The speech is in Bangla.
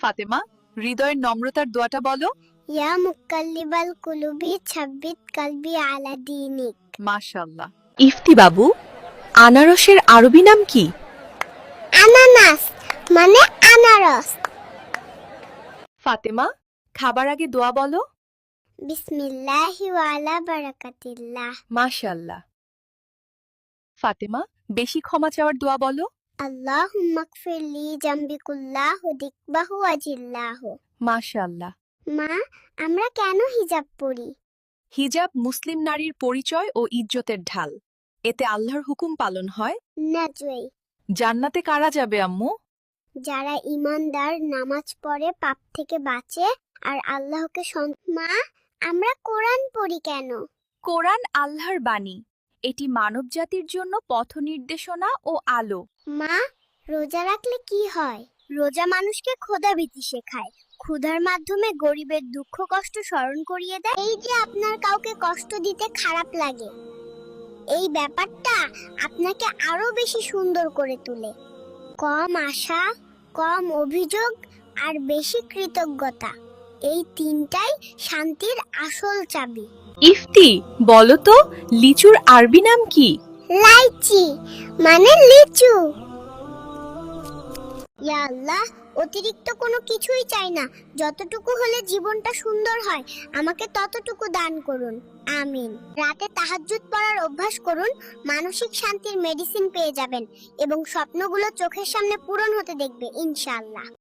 ফাতেমা, হৃদয়ের নম্রতার দোয়াটা বলো। ইয়া মুকাল্লিবাল কুলুবি ছাব্বিত কালবি আলা দীনিক। মাশাআল্লাহ। ইফতি বাবু, আনারসের আরবি নাম কি? আনানাস মানে আনারস। ফাতেমা, খাবার আগে দোয়া বলো। বিসমিল্লাহি ওয়া আলা বারাকাতিল্লাহ। মাশাআল্লাহ। ফাতেমা, বেশি ক্ষমা চাওয়ার দোয়া বলো। আল্লাহুম্মা গফিরলি জামবি কুল্লাহু দিকবাহু ওয়াজিল্লাহু। মাশাআল্লাহ। মা, আমরা কেন হিজাব পরি? হিজাব মুসলিম নারীর পরিচয় ও ইজ্জতের ঢাল। এতে আল্লাহর হুকুম পালন হয়। নাজওয়াই, জান্নাতে কারা যাবে আম্মু? যারা ইমানদার, নামাজ পড়ে, পাপ থেকে বাঁচে আর আল্লাহকে মা, আমরা কোরআন পড়ি কেন? কোরআন আল্লাহর বাণী। এটি মানবজাতির জন্য পথ নির্দেশনা ও আলো। মা, রোজা রাখলে কি হয়? রোজা মানুষকে খোদাভীতি শেখায়। ক্ষুধার মাধ্যমে গরিবের দুঃখ কষ্ট স্মরণ করিয়ে দেয়। এই যে আপনার কাউকে কষ্ট দিতে খারাপ লাগে, এই ব্যাপারটা আপনাকে আরো বেশি সুন্দর করে তোলে। কম আশা, কম অভিযোগ আর বেশি কৃতজ্ঞতা, এই তিনটাই শান্তির আসল চাবি। ইফতি, বলো তো লিচুর আরবি নাম কি? লাইচি মানে লিচু। ইয়া আল্লাহ, অতিরিক্ত কোনো কিছুই চাই না, যতটুকু হলে জীবনটা সুন্দর হয় আমাকে ততটুকু দান করুন, আমিন। রাতে তাহাজ্জুদ পড়ার অভ্যাস করুন, মানসিক শান্তির মেডিসিন পেয়ে যাবেন এবং স্বপ্নগুলো চোখের সামনে পূরণ হতে দেখবে ইনশাআল্লাহ।